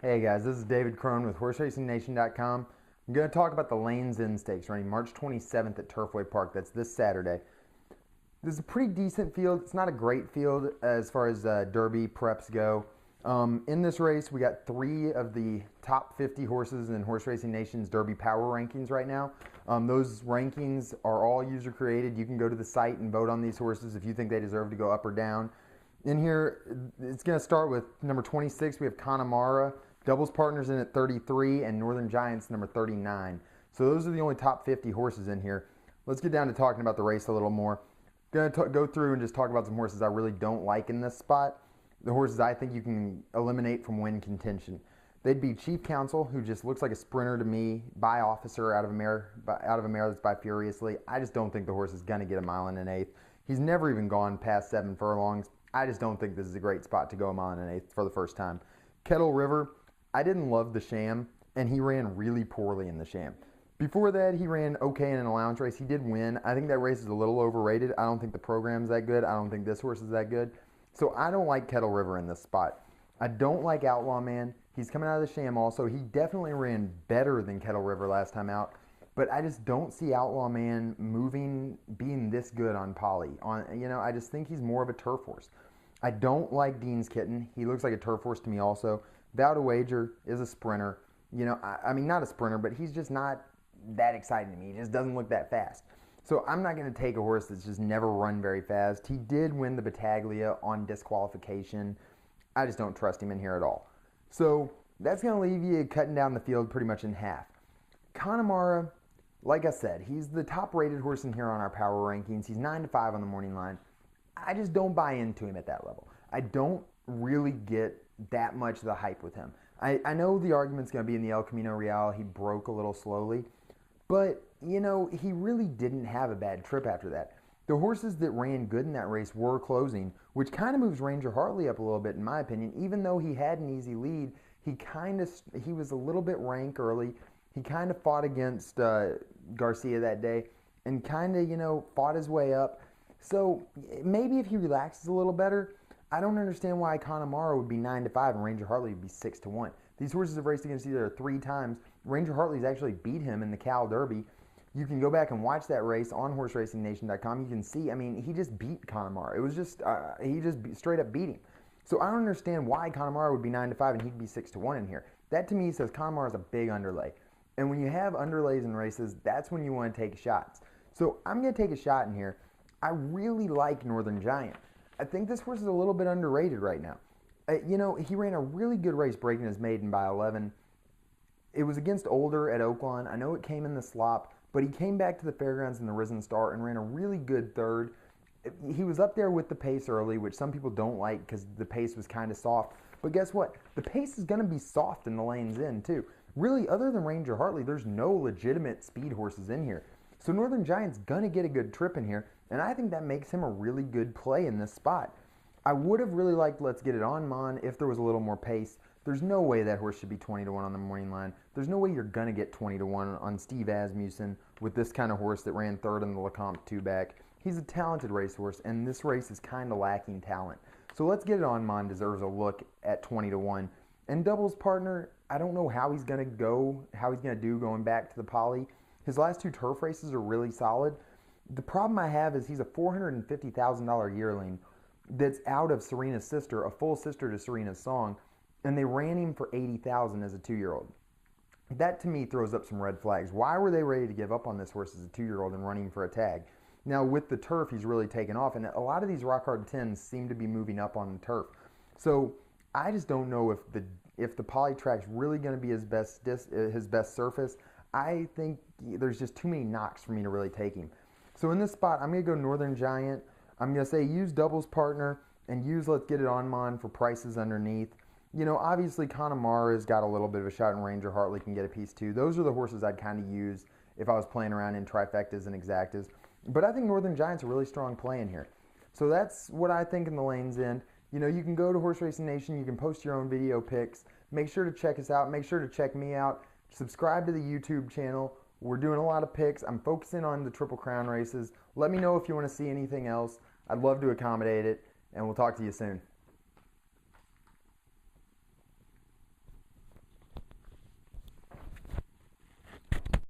Hey guys, this is David Crone with HorseRacingNation.com. I'm going to talk about the Lanes End Stakes running March 27th at Turfway Park. That's this Saturday. This is a pretty decent field. It's not a great field as far as Derby preps go. In this race, we got 3 of the top 50 horses in Horse Racing Nation's Derby Power Rankings right now. Those rankings are all user created. You can go to the site and vote on these horses if you think they deserve to go up or down. In here, it's going to start with number 26. We have Connemara. Doubles partners in at 33 and Northern Giants number 39. So those are the only top 50 horses in here. Let's get down to talking about the race a little more. Going to go through and just talk about some horses I really don't like in this spot. The horses I think you can eliminate from win contention. They'd be Chief Counsel, who just looks like a sprinter to me, by Officer out of a mare that's by Furiously. I just don't think the horse is going to get a mile and an eighth. He's never even gone past 7 furlongs. I just don't think this is a great spot to go a mile and an eighth for the first time. Kettle River, I didn't love the Sham, and he ran really poorly in the Sham. Before that, he ran okay in an allowance race. He did win. I think that race is a little overrated. I don't think the program's that good. I don't think this horse is that good. So I don't like Kettle River in this spot. I don't like Outlaw Man. He's coming out of the Sham also. He definitely ran better than Kettle River last time out, but I just don't see Outlaw Man being this good on Poly. I just think he's more of a turf horse. I don't like Dean's Kitten. He looks like a turf horse to me also. Vow to Wager is a sprinter. I mean, not a sprinter, but he's just not that exciting to me. He just doesn't look that fast. So I'm not going to take a horse that's just never run very fast. He did win the Battaglia on disqualification. I just don't trust him in here at all. So that's going to leave you cutting down the field pretty much in half. Connemara, like I said, he's the top-rated horse in here on our power rankings. He's 9-5 on the morning line. I just don't buy into him at that level. I don't really get that much of the hype with him. I know the argument's going to be in the El Camino Real. He broke a little slowly. But, he really didn't have a bad trip after that. The horses that ran good in that race were closing, which kind of moves Ranger Heartley up a little bit, in my opinion. Even though he had an easy lead, he was a little bit rank early. He kind of fought against Garcia that day and kind of, fought his way up. So maybe if he relaxes a little better, I don't understand why Connemara would be 9-5 and Ranger Heartley would be 6-1. These horses have raced against each other 3 times. Ranger Heartley's actually beat him in the Cal Derby. You can go back and watch that race on HorseRacingNation.com. You can see, he just beat Connemara. It was just, he just straight up beat him. So I don't understand why Connemara would be 9-5 and he'd be 6-1 in here. That to me says Connemara is a big underlay. And when you have underlays in races, that's when you want to take shots. So I'm going to take a shot in here. I really like Northern Giant. I think this horse is a little bit underrated right now. He ran a really good race breaking his maiden by 11. It was against Older at Oaklawn. I know it came in the slop, but he came back to the fairgrounds in the Risen Star and ran a really good third. He was up there with the pace early, which some people don't like because the pace was kind of soft. But guess what? The pace is going to be soft in the Lanes End too. Really, other than Ranger Heartley, there's no legitimate speed horses in here. So Northern Giant's going to get a good trip in here, and I think that makes him a really good play in this spot. I would have really liked Letsgetitonmon if there was a little more pace. There's no way that horse should be 20-1 on the morning line. There's no way you're going to get 20-1 on Steve Asmussen with this kind of horse that ran 3rd in the Lecomte 2-back. He's a talented racehorse, and this race is kind of lacking talent. So Letsgetitonmon deserves a look at 20-1. And doubles partner, I don't know how he's going to do going back to the Poly. His last 2 turf races are really solid. The problem I have is he's a $450,000 yearling that's out of Serena's sister, a full sister to Serena's Song, and they ran him for $80,000 as a 2-year-old. That to me throws up some red flags. Why were they ready to give up on this horse as a 2-year-old and running for a tag? Now with the turf, he's really taken off, and a lot of these rock hard 10s seem to be moving up on the turf. So I just don't know if the Poly track's really going to be his best surface. I think there's just too many knocks for me to really take him. So in this spot, I'm going to go Northern Giant. I'm going to say use doubles partner and use Letsgetitonmon for prices underneath. Obviously Connemara's got a little bit of a shot, and Ranger Heartley can get a piece too. Those are the horses I'd kind of use if I was playing around in trifectas and exactas. But I think Northern Giant's a really strong play in here. So that's what I think in the Lanes End. You can go to Horse Racing Nation. You can post your own video picks. Make sure to check us out. Make sure to check me out. Subscribe to the YouTube channel. We're doing a lot of picks. I'm focusing on the Triple Crown races. Let me know if you want to see anything else. I'd love to accommodate it, and we'll talk to you soon.